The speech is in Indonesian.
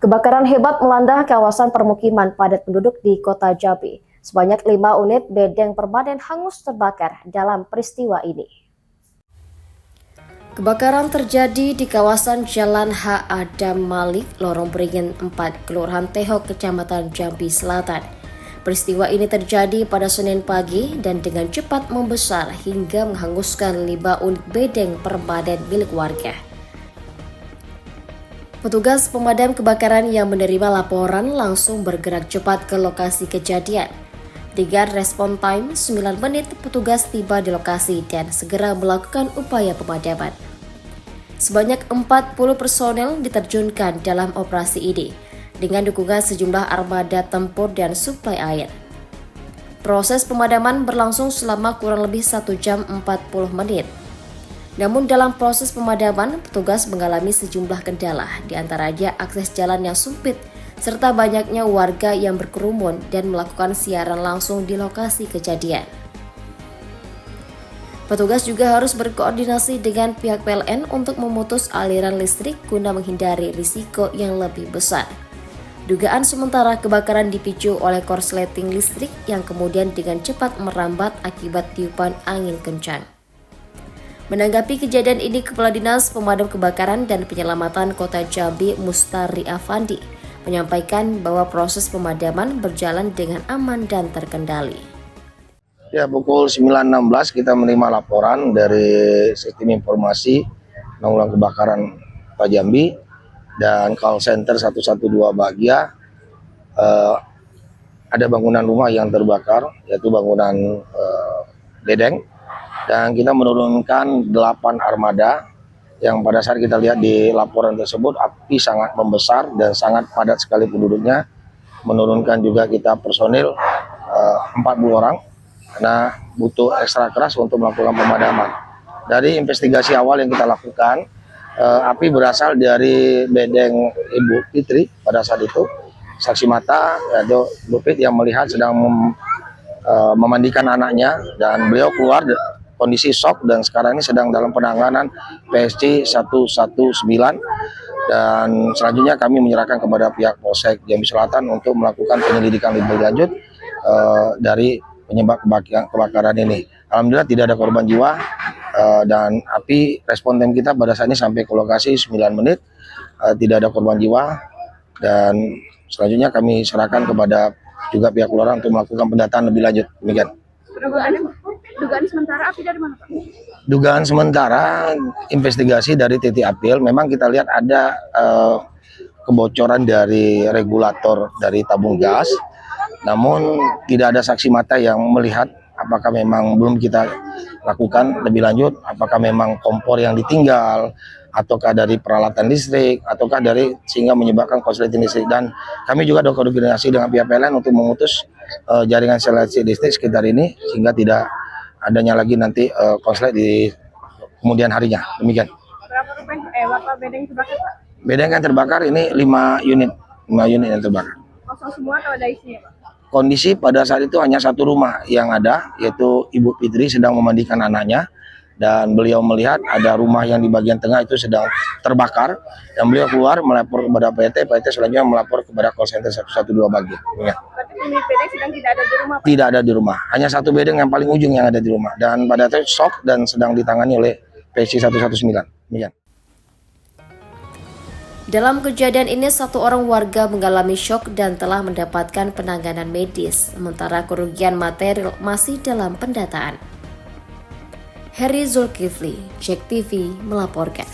Kebakaran hebat melanda kawasan permukiman padat penduduk di Kota Jambi. Sebanyak 5 unit bedeng permanen hangus terbakar dalam peristiwa ini. Kebakaran terjadi di kawasan Jalan H. Adam Malik, Lorong Beringin 4, Kelurahan Teho, Kecamatan Jambi Selatan. Peristiwa ini terjadi pada Senin pagi dan dengan cepat membesar hingga menghanguskan 5 unit bedeng permanen milik warga. Petugas pemadam kebakaran yang menerima laporan langsung bergerak cepat ke lokasi kejadian. Dengan respon time 9 menit, petugas tiba di lokasi dan segera melakukan upaya pemadaman. Sebanyak 40 personel diterjunkan dalam operasi ini, dengan dukungan sejumlah armada tempur dan suplai air. Proses pemadaman berlangsung selama kurang lebih 1 jam 40 menit. Namun dalam proses pemadaman, petugas mengalami sejumlah kendala, di antaranya akses jalan yang sempit, serta banyaknya warga yang berkerumun dan melakukan siaran langsung di lokasi kejadian. Petugas juga harus berkoordinasi dengan pihak PLN untuk memutus aliran listrik guna menghindari risiko yang lebih besar. Dugaan sementara kebakaran dipicu oleh korsleting listrik yang kemudian dengan cepat merambat akibat tiupan angin kencang. Menanggapi kejadian ini, Kepala Dinas Pemadam Kebakaran dan Penyelamatan Kota Jambi Mustari Afandi menyampaikan bahwa proses pemadaman berjalan dengan aman dan terkendali. Ya, pukul 9.16 kita menerima laporan dari Sistem Informasi Penanggulangan Kebakaran Kota Jambi dan call center 112 Bahagia. Ada bangunan rumah yang terbakar, yaitu bangunan bedeng. Dan kita menurunkan 8 armada yang pada saat kita lihat di laporan tersebut api sangat membesar dan sangat padat sekali penduduknya. Menurunkan juga kita personil 40 orang karena butuh ekstra keras untuk melakukan pemadaman. Dari investigasi awal yang kita lakukan, api berasal dari bedeng Ibu Fitri pada saat itu. Saksi mata yaitu Bu Fit yang melihat sedang memandikan anaknya dan beliau keluar kondisi shock dan sekarang ini sedang dalam penanganan PSC 119 dan selanjutnya kami menyerahkan kepada pihak Polsek Jambi Selatan untuk melakukan penyelidikan lebih lanjut dari penyebab kebakaran ini. Alhamdulillah tidak ada korban jiwa dan api respon time kita pada saat ini sampai ke lokasi 9 menit, tidak ada korban jiwa dan selanjutnya kami serahkan kepada juga pihak kelurahan untuk melakukan pendataan lebih lanjut. Demikian. Dugaan sementara api dari mana, Pak? Dugaan sementara investigasi dari titik apil, memang kita lihat ada kebocoran dari regulator dari tabung gas, namun tidak ada saksi mata yang melihat apakah memang belum kita lakukan lebih lanjut, apakah memang kompor yang ditinggal, ataukah dari peralatan listrik, ataukah dari sehingga menyebabkan korsleting listrik. Dan kami juga ada koordinasi dengan pihak PLN untuk memutus jaringan instalasi listrik sekitar ini sehingga tidak adanya lagi nanti konslet di kemudian harinya. Demikian. Berapa bedeng terbakar, Pak? Bedeng yang terbakar ini 5 unit yang terbakar. Kosong semua atau ada isinya, Pak? Kondisi pada saat itu hanya satu rumah yang ada, yaitu Ibu Fitri sedang memandikan anaknya dan beliau melihat ada rumah yang di bagian tengah itu sedang terbakar dan beliau keluar melapor kepada PT selanjutnya melapor kepada call center 112 Bahagia. Ya. Berarti unit bedeng sedang tidak ada di rumah, Pak? Tidak ada di rumah, hanya satu bedeng yang paling ujung yang ada di rumah dan pada saat itu shock dan sedang ditangani oleh PSC 119. Demikian. Dalam kejadian ini, 1 orang warga mengalami syok dan telah mendapatkan penanganan medis, sementara kerugian material masih dalam pendataan. Heri Zulkifli, JEK TV melaporkan.